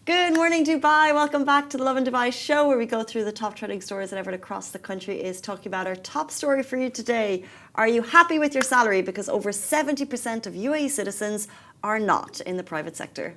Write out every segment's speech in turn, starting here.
Good morning, Dubai. Welcome back to the Lovin Dubai Show, where we go through the top trending stories that everyone across the country is talking about. Our top story for you today: are you happy with your salary? Because over 70% of UAE citizens are not in the private sector.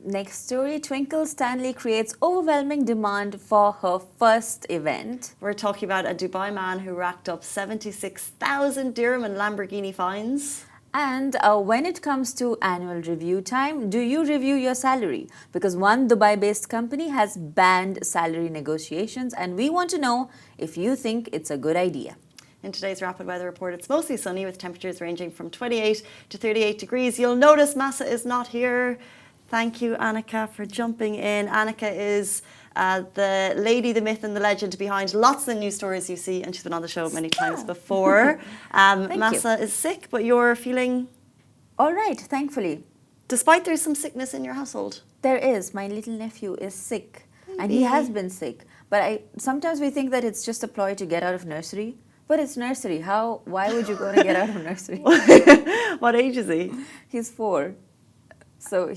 Next story, Twinkle Stanly creates overwhelming demand for her first event. We're talking about a Dubai man who racked up 76,000 dirham in Lamborghini fines. And when it comes to annual review time, do you review your salary? Because one Dubai-based company has banned salary negotiations, and we want to know if you think it's a good idea. In today's rapid weather report, it's mostly sunny with temperatures ranging from 28 to 38 degrees. You'll notice Massa is not here. Thank you, Annika, for jumping in. Annika is the lady, the myth and the legend behind lots of the news stories you see, and she's been on the show many times before. Massa is sick, but you're feeling... All right, thankfully. Despite there's some sickness in your household. There is. My little nephew is sick, and he has been sick. But sometimes we think that it's just a ploy to get out of nursery. But it's nursery. Why would you go to get out of nursery? What age is he? He's 4. So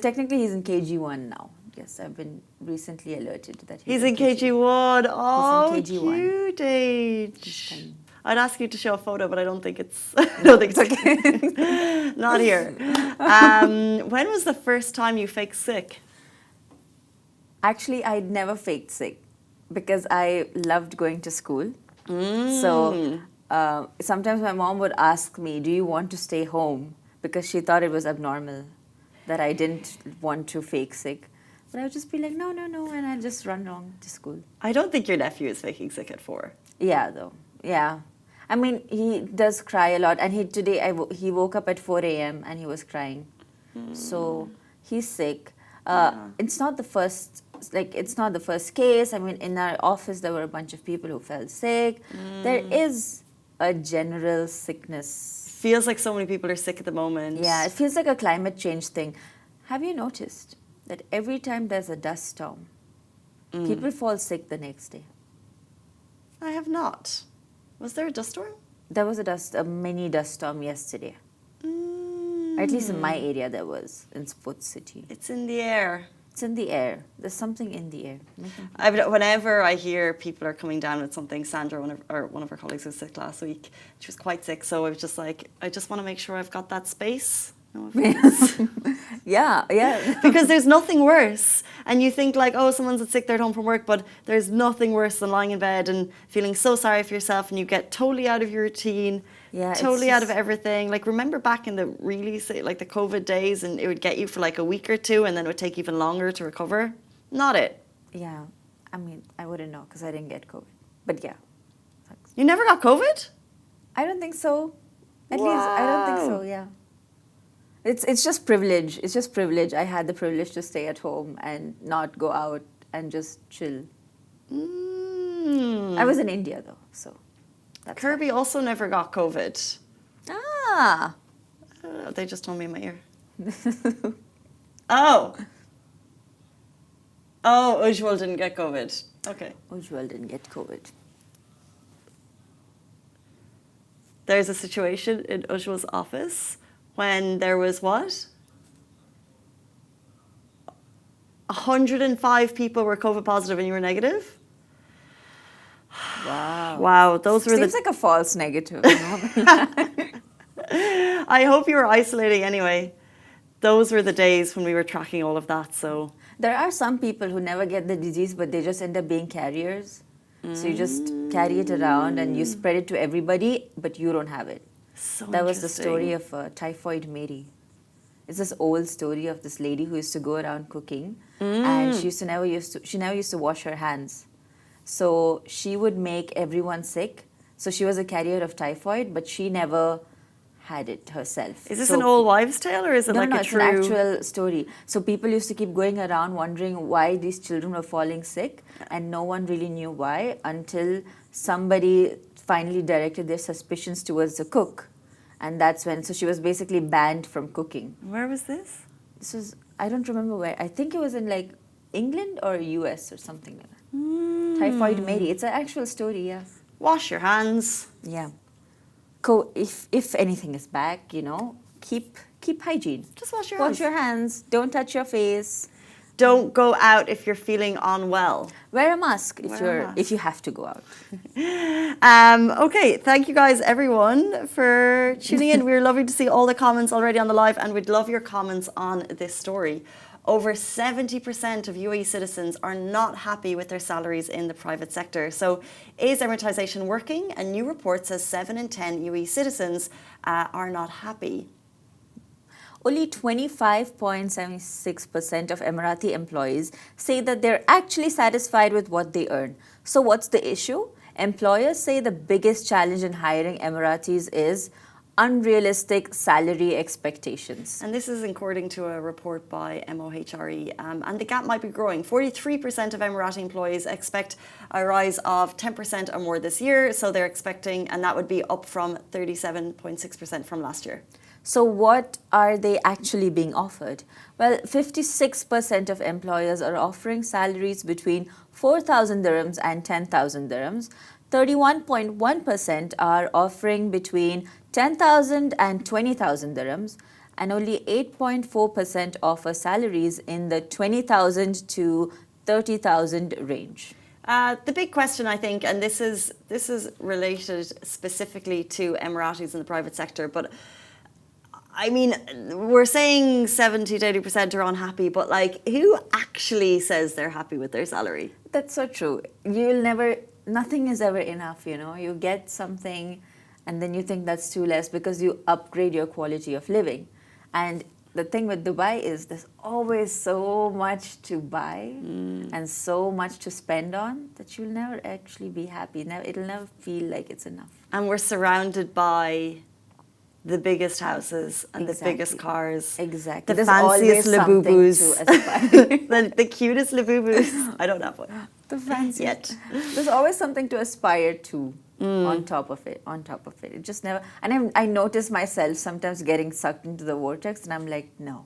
technically he's in KG1 now. Yes, I've been recently alerted that he's in KG1. Oh, he's in KG1. Cute age. I'd ask you to show a photo, but I don't think it's. I don't think it's okay. Not here. When was the first time you faked sick? Actually, I'd never faked sick because I loved going to school. So sometimes my mom would ask me, "Do you want to stay home?" Because she thought it was abnormal that I didn't want to fake sick. But I would just be like, no, and I'd just run along to school. I don't think your nephew is faking sick at 4. Yeah, though. Yeah. I mean, he does cry a lot. And today he woke up at 4 a.m. and he was crying. So he's sick. It's not the first... it's not the first case. I mean, in our office, there were a bunch of people who fell sick. There is a general sickness. Feels like so many people are sick at the moment. Yeah, it feels like a climate change thing. Have you noticed that every time there's a dust storm, people fall sick the next day? I have not. Was there a dust storm? There was a mini dust storm yesterday. Or at least in my area there was, in Sports City. It's in the air. It's in the air. There's something in the air. Whenever I hear people are coming down with something, Sandra, one of our colleagues was sick last week. She was quite sick, so I was just like, I just want to make sure I've got that space. No offense. Yeah. Because there's nothing worse. And you think like, oh, someone's sick, they're at home from work, but there's nothing worse than lying in bed and feeling so sorry for yourself, and you get totally out of your routine. Yeah, totally out of everything. Like, remember back in the the COVID days, and it would get you for like a week or two, and then it would take even longer to recover? Not it. Yeah. I mean, I wouldn't know because I didn't get COVID. But yeah. Thanks. You never got COVID? I don't think so. At least, I don't think so, yeah. It's just privilege. It's just privilege. I had the privilege to stay at home and not go out and just chill. I was in India, though, so... Kirby also never got COVID. Ah. They just told me in my ear. Oh, Ujjwal didn't get COVID. Okay. Ujjwal didn't get COVID. There's a situation in Ujjwal's office when there was what? 105 people were COVID positive and you were negative? Wow. Wow, those were Seems like a false negative. I hope you were isolating anyway. Those were the days when we were tracking all of that, so... There are some people who never get the disease, but they just end up being carriers. So you just carry it around and you spread it to everybody, but you don't have it. So That was the story interesting. of Typhoid Mary. It's this old story of this lady who used to go around cooking, and she never used to wash her hands. So she would make everyone sick. So she was a carrier of typhoid, but she never had it herself. Is this So an old wives' tale, or is it no, like no, a it's an true? actual story. So people used to keep going around wondering why these children were falling sick, and no one really knew why until somebody finally directed their suspicions towards the cook. And that's when, so she was basically banned from cooking. Where was this? This was, I don't remember where, I think it was in like England or US or something like that. Typhoid Mary, it's an actual story, yeah. Wash your hands. Yeah. If anything is back, you know, keep hygiene. Just wash your Wash hands. your hands. Don't touch your face. Don't go out if you're feeling unwell. Wear a mask Wear a if you have to go out. Okay, thank you guys, everyone, for tuning in. We're lovely to see all the comments already on the live, and we'd love your comments on this story. Over 70% of UAE citizens are not happy with their salaries in the private sector. So is amortization working? A new report says 7 in 10 UAE citizens are not happy. Only 25.76% of Emirati employees say that they're actually satisfied with what they earn. So what's the issue? Employers say the biggest challenge in hiring Emiratis is unrealistic salary expectations. And this is according to a report by MOHRE. And the gap might be growing. 43% of Emirati employees expect a rise of 10% or more this year. So they're expecting, and that would be up from 37.6% from last year. So what are they actually being offered? Well, 56% of employers are offering salaries between 4,000 dirhams and 10,000 dirhams. 31.1% are offering between 10,000 and 20,000 dirhams, and only 8.4% offer salaries in the 20,000 to 30,000 range. The big question, I think, and this is related specifically to Emiratis in the private sector, but I mean, we're saying 70 to 80% are unhappy, but like, who actually says they're happy with their salary? That's so true. Nothing is ever enough, you know. You get something and then you think that's too less because you upgrade your quality of living. And the thing with Dubai is there's always so much to buy and so much to spend on that you'll never actually be happy. It'll never feel like it's enough. And we're surrounded by the biggest houses and the biggest cars. Exactly. The There's fanciest always something labubus. to aspire. the cutest labubus. I don't have one. The fanciest. Yet. There's always something to aspire to on top of it. It just never. And I notice myself sometimes getting sucked into the vortex, and I'm like, no.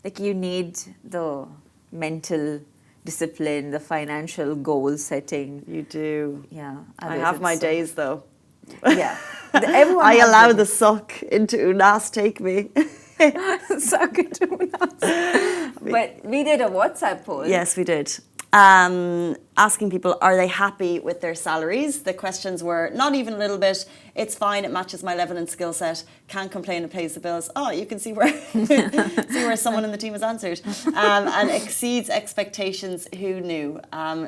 Like, you need the mental discipline, the financial goal setting. You do. Yeah. I have my days, though. Yeah. Everyone I has allow them. the suck into Unas take me. Suck it to us. But we did a WhatsApp poll. Yes, we did. Asking people, are they happy with their salaries? The questions were, not even a little bit, it's fine, it matches my level and skill set, can't complain, it pays the bills. Oh, you can see where someone in the team has answered. And exceeds expectations, who knew?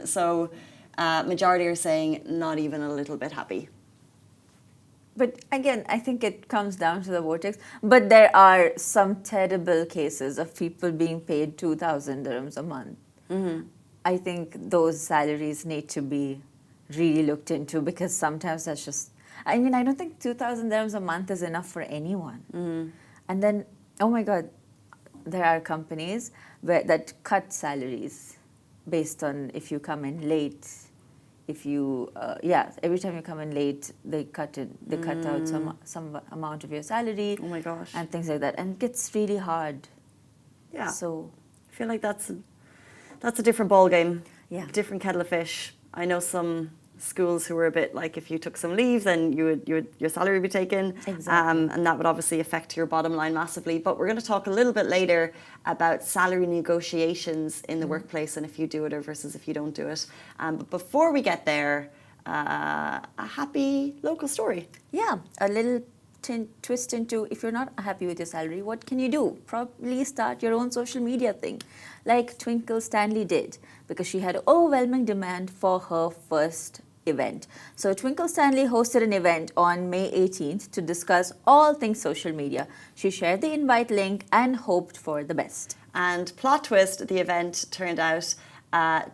So majority are saying not even a little bit happy. But again, I think it comes down to the vortex. But there are some terrible cases of people being paid 2,000 dirhams a month. Mm-hmm. I think those salaries need to be really looked into, because sometimes that's just, I mean, I don't think 2,000 dirhams a month is enough for anyone. Mm-hmm. And then, oh my God, there are companies that cut salaries based on if you come in late. If you, every time you come in late, they cut out some amount of your salary. Oh my gosh. And things like that. And it gets really hard. Yeah. So I feel like that's a different ball game. Yeah. Different kettle of fish. I know some schools who were a bit like, if you took some leave, then your salary would be taken. Exactly. And that would obviously affect your bottom line massively. But we're going to talk a little bit later about salary negotiations in the workplace, and if you do it versus if you don't do it. But before we get there, a happy local story. Yeah, a little twist into, if you're not happy with your salary, what can you do? Probably start your own social media thing, like Twinkle Stanly did, because she had overwhelming demand for her first event. So Twinkle Stanly hosted an event on May 18th to discuss all things social media. She shared the invite link and hoped for the best. And plot twist, the event turned out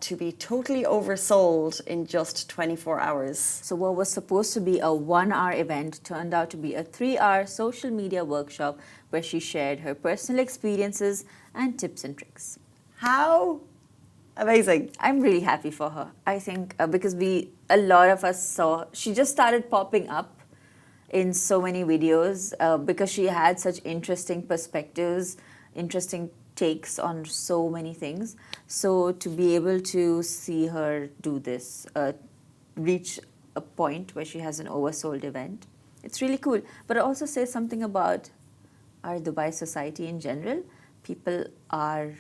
to be totally oversold in just 24 hours. So what was supposed to be a 1-hour event turned out to be a 3-hour social media workshop where she shared her personal experiences and tips and tricks. How amazing. I'm really happy for her. I think because a lot of us saw, she just started popping up in so many videos because she had such interesting perspectives, interesting takes on so many things. So to be able to see her do this, reach a point where she has an oversold event, it's really cool. But it also says something about our Dubai society in general. People are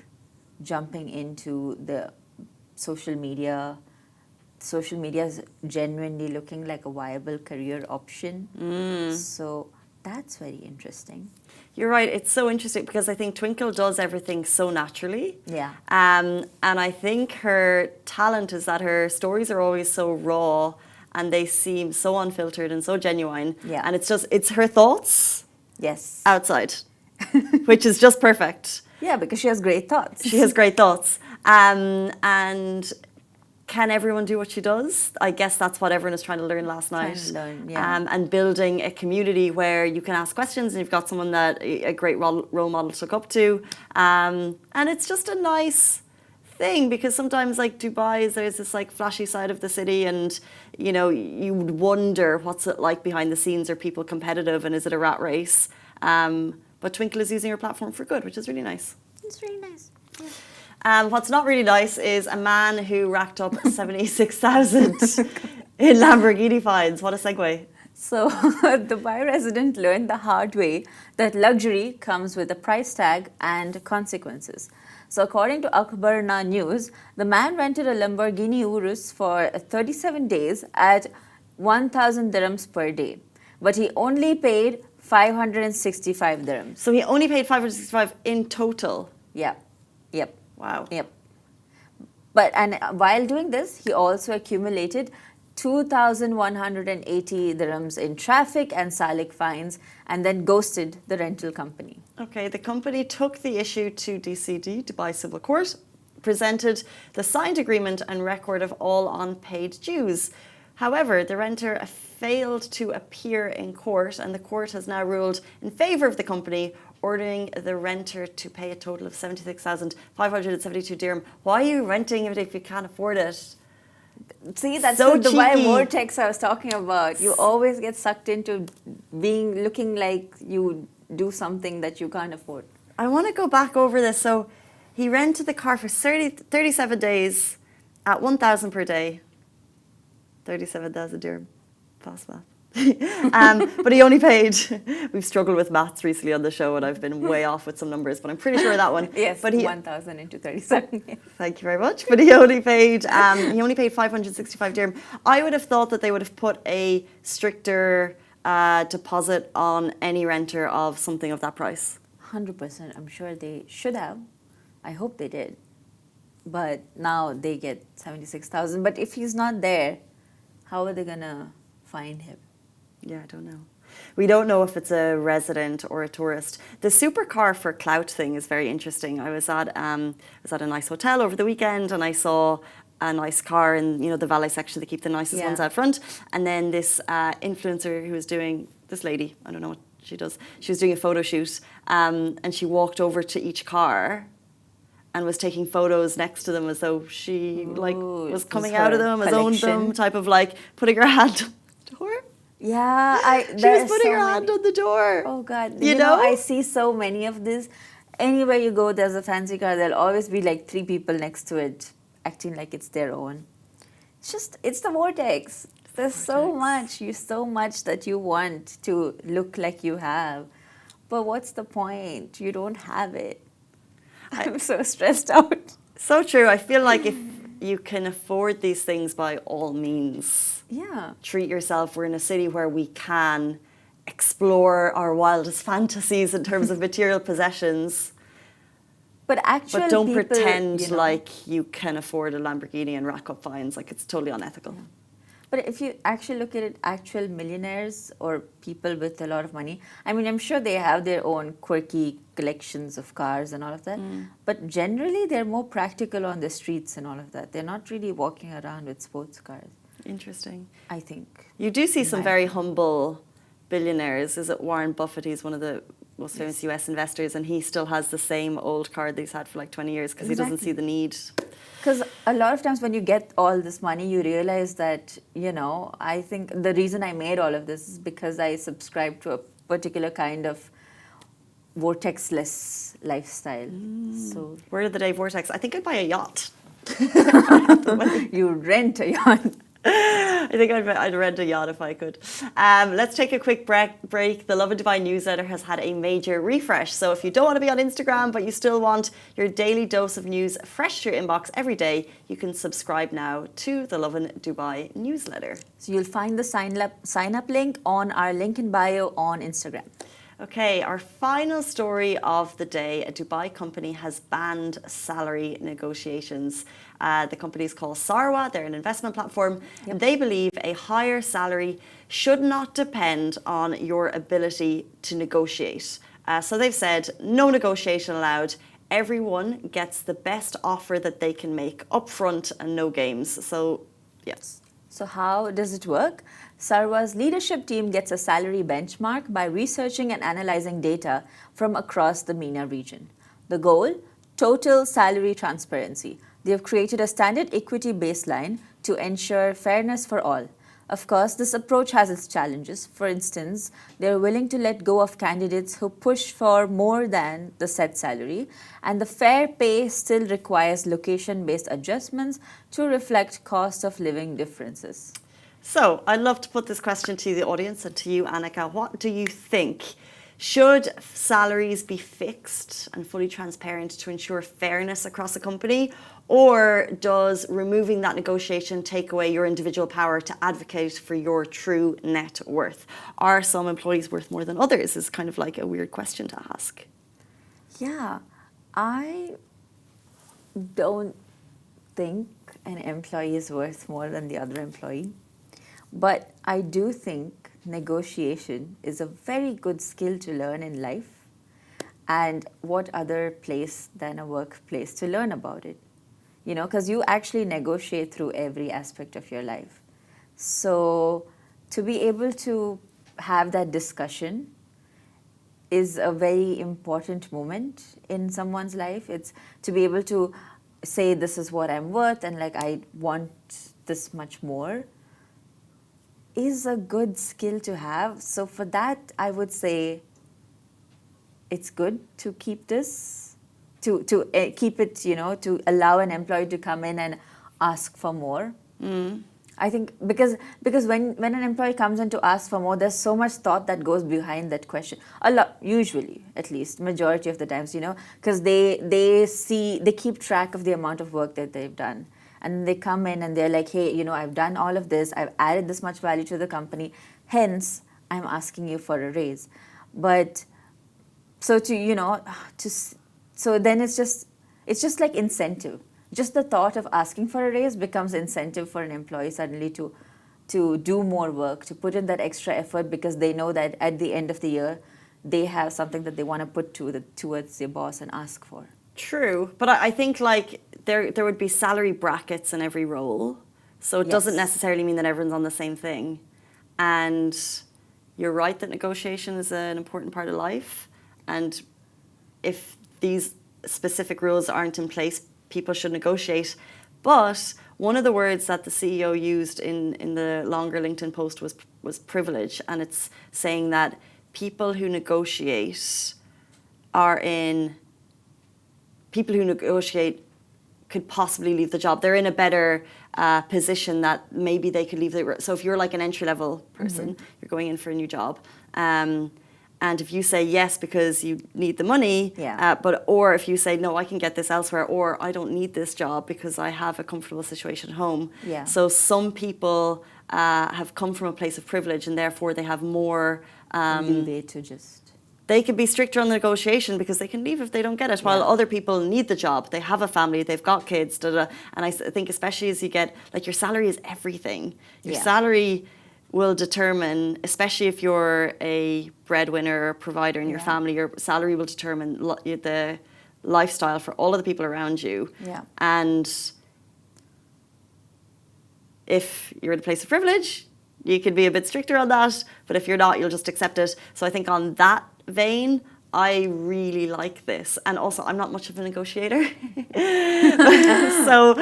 jumping into the social media. Social media is genuinely looking like a viable career option. So that's very interesting. You're right. It's so interesting because I think Twinkle does everything so naturally. Yeah. And I think her talent is that her stories are always so raw and they seem so unfiltered and so genuine. Yeah. And it's her thoughts Yes. outside, which is just perfect. Yeah, because she has great thoughts. She has great thoughts. And can everyone do what she does? I guess that's what everyone is trying to learn last night. And building a community where you can ask questions and you've got someone that a great role model to look up to. And it's just a nice thing because sometimes like Dubai, there's this like flashy side of the city and, you know, you would wonder what's it like behind the scenes. Are people competitive and is it a rat race? But Twinkle is using her platform for good, which is really nice. It's really nice. Yeah. What's not really nice is a man who racked up 76,000 in Lamborghini fines. What a segue. So, a Dubai resident learned the hard way that luxury comes with a price tag and consequences. So, according to Akhbarna News, the man rented a Lamborghini Urus for 37 days at 1,000 dirhams per day. But he only paid 565 dirhams. So he only paid 565 in total? Yep. Wow. Yep. But while doing this, he also accumulated 2,180 dirhams in traffic and salik fines and then ghosted the rental company. Okay, the company took the issue to DCD, Dubai Civil Court, presented the signed agreement and record of all unpaid dues. However, the renter failed to appear in court and the court has now ruled in favour of the company, ordering the renter to pay a total of 76,572 dirham. Why are you renting it if you can't afford it? See, that's so the Dubai cheeky. vortex I was talking about. You always get sucked into looking like you do something that you can't afford. I want to go back over this. So he rented the car for 37 days at 1,000 per day. 37,000 dirham. Fast math. But he only paid, we've struggled with maths recently on the show and I've been way off with some numbers, but I'm pretty sure that one. Yes, but 1,000 into 37. Thank you very much. But he only paid 565 dirham. I would have thought that they would have put a stricter deposit on any renter of something of that price. 100%. I'm sure they should have. I hope they did. But now they get 76,000. But if he's not there, how are they going to find him? Yeah, I don't know. We don't know if it's a resident or a tourist. The supercar for clout thing is very interesting. I was at a nice hotel over the weekend and I saw a nice car in, you know, the valet section. They keep the nicest ones out front. And then this influencer who was doing, this lady, I don't know what she does, she was doing a photo shoot and she walked over to each car and was taking photos next to them as though she was coming out of them, has owned them, type of like putting her hand on the door. Yeah, she was putting her hand on the door. Oh God, you know, I see so many of this. Anywhere you go, there's a fancy car. There'll always be like 3 people next to it, acting like it's their own. It's the vortex. There's so much that you want to look like you have, but what's the point? You don't have it. I'm so stressed out. So true. I feel like if you can afford these things, by all means, treat yourself. We're in a city where we can explore our wildest fantasies in terms of material possessions. But don't pretend like you can afford a Lamborghini and rack up fines. Like, it's totally unethical. Yeah. But if you actually look at it, actual millionaires or people with a lot of money, I mean, I'm sure they have their own quirky collections of cars and all of that. But generally, they're more practical on the streets and all of that. They're not really walking around with sports cars, Interesting. I think. You do see in some my very opinion. humble billionaires. Is it Warren Buffett? He's one of the most famous US investors, and he still has the same old car that he's had for like 20 years because he doesn't see the need. Because a lot of times when you get all this money, you realize that, you know, I think the reason I made all of this is because I subscribe to a particular kind of vortex-less lifestyle. So Word of the day, Vortex. I think I'd buy a yacht. you rent a yacht. I think I'd rent a yacht if I could. Let's take a quick break. The Lovin Dubai newsletter has had a major refresh. So if you don't want to be on Instagram, but you still want your daily dose of news fresh to your inbox every day, you can subscribe now to the Lovin Dubai newsletter. So you'll find the sign up link on our link in bio on Instagram. Okay, our final story of the day. A Dubai company has banned salary negotiations. The company is called Sarwa. They're an investment platform. Yep. They believe a higher salary should not depend on your ability to negotiate. So they've said no negotiation allowed. Everyone gets the best offer that they can make upfront and no games. So, yes. So how does it work? Sarwa's leadership team gets a salary benchmark by researching and analyzing data from across the MENA region. The goal? Total salary transparency. They have created a standard equity baseline to ensure fairness for all. Of course, this approach has its challenges. For instance, they're willing to let go of candidates who push for more than the set salary, and the fair pay still requires location-based adjustments to reflect cost of living differences. So I'd love to put this question to the audience and to you, Annika. What do you think? Should salaries be fixed and fully transparent to ensure fairness across a company? Or does removing that negotiation take away your individual power to advocate for your true net worth? Are some employees worth more than others? Is kind of like a weird question to ask. Yeah, I don't think an employee is worth more than the other employee. But I do think negotiation is a very good skill to learn in life. And what other place than a workplace to learn about it? You know, because you actually negotiate through every aspect of your life. So to be able to have that discussion is a very important moment in someone's life. It's to be able to say, this is what I'm worth, and like, I want this much more, is a good skill to have. So for that, I would say it's good to keep this, to keep it, you know, to allow an employee to come in and ask for more. I think because when an employee comes in to ask for more, there's so much thought that goes behind that question. A lot, usually, at least, majority of the times, you know, because they keep track of the amount of work that they've done. And they come in and they're like, hey, you know, I've done all of this. I've added this much value to the company. Hence, I'm asking you for a raise. But so to, you know, so then it's just like incentive. Just the thought of asking for a raise becomes incentive for an employee suddenly to do more work, to put in that extra effort because they know that at the end of the year, they have something that they want to put towards their boss and ask for. True, but I think like there would be salary brackets in every role, so it doesn't necessarily mean that everyone's on the same thing. And you're right that negotiation is an important part of life, and if these specific rules aren't in place, people should negotiate. But one of the words that the CEO used in the longer LinkedIn post was privilege, and it's saying that people who negotiate could possibly leave the job. They're in a better position that maybe they could leave so if you're like an entry-level person, you're going in for a new job, and if you say yes because you need the money, or if you say no, I can get this elsewhere, or I don't need this job because I have a comfortable situation at home. So some people have come from a place of privilege, and therefore they have more leeway to just they can be stricter on the negotiation because they can leave if they don't get it, while other people need the job. They have a family, they've got kids, and I think especially as you get, like, your salary is everything. Your salary will determine, especially if you're a breadwinner or provider in your family, your salary will determine the lifestyle for all of the people around you. Yeah. And if you're in a place of privilege, you can be a bit stricter on that, but if you're not, you'll just accept it. So I think on that vein, I really like this. And also, I'm not much of a negotiator. So,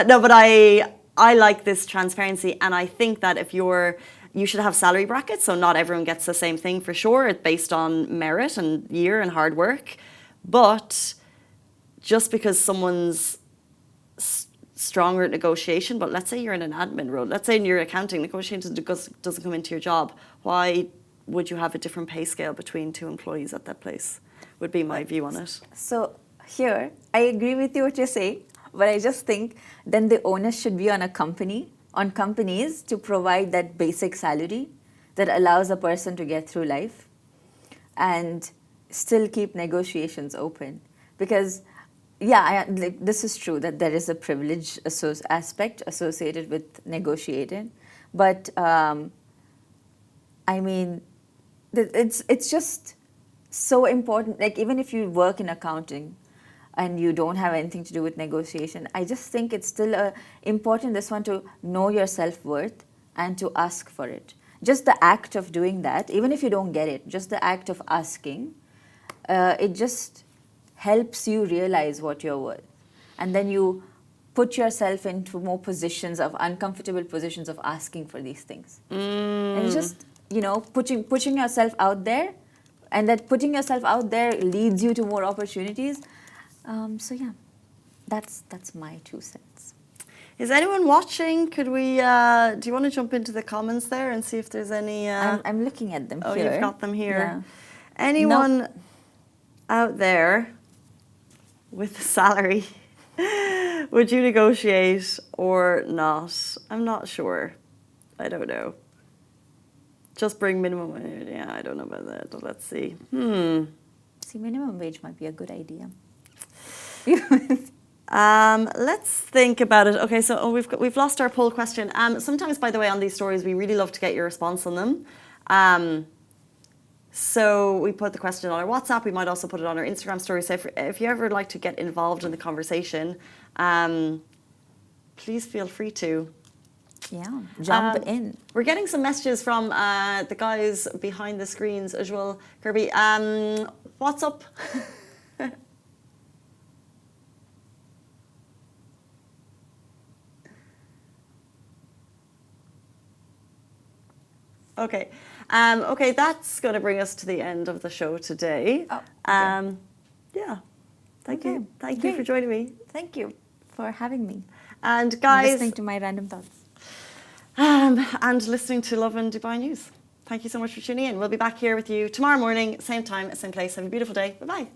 no, but I like this transparency. And I think that if you should have salary brackets, so not everyone gets the same thing for sure. It's based on merit and year and hard work. But just because someone's stronger at negotiation, but let's say you're in an admin role, let's say in your accounting, negotiation doesn't come into your job, why would you have a different pay scale between two employees at that place? Would be my view on it. So here, I agree with you what you're saying, but I just think then the onus should be on companies to provide that basic salary that allows a person to get through life and still keep negotiations open. Because this is true that there is a privilege aspect associated with negotiating, but I mean, it's just so important. Like, even if you work in accounting and you don't have anything to do with negotiation, I just think it's still important, this one, to know your self-worth and to ask for it. Just the act of doing that, even if you don't get it, just the act of asking, it just helps you realize what you're worth. And then you put yourself into more uncomfortable positions of asking for these things. And just, pushing yourself out there, and that putting yourself out there leads you to more opportunities. So yeah, that's my 2 cents. Is anyone watching? Could we, do you want to jump into the comments there and see if there's any... I'm looking at them here. Oh, you've got them here. Yeah. Anyone out there with a salary, would you negotiate or not? I'm not sure. I don't know. Just bring minimum wage. Yeah, I don't know about that. Let's see. See, minimum wage might be a good idea. Let's think about it. Okay, so we've lost our poll question. Sometimes, by the way, on these stories, we really love to get your response on them. So we put the question on our WhatsApp. We might also put it on our Instagram story. So if you ever like to get involved in the conversation, please feel free to. Yeah, jump in. We're getting some messages from the guys behind the screens as well. Kirby, what's up? Okay. Okay, that's going to bring us to the end of the show today. Oh, okay. Yeah. Thank you. Thank you for joining me. Thank you for having me. And guys... listening to my random thoughts. And listening to Lovin Dubai News. Thank you so much for tuning in. We'll be back here with you tomorrow morning, same time, same place. Have a beautiful day. Bye-bye.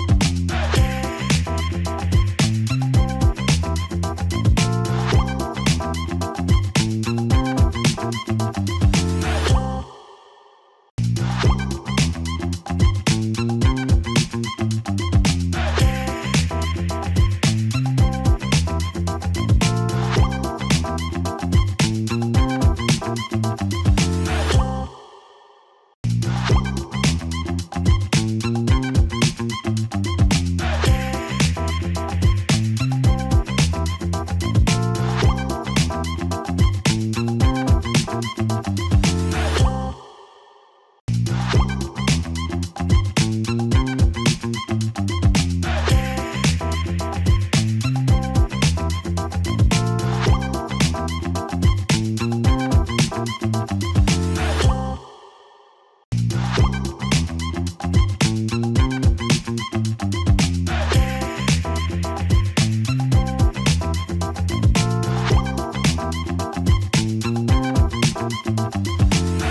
Bye.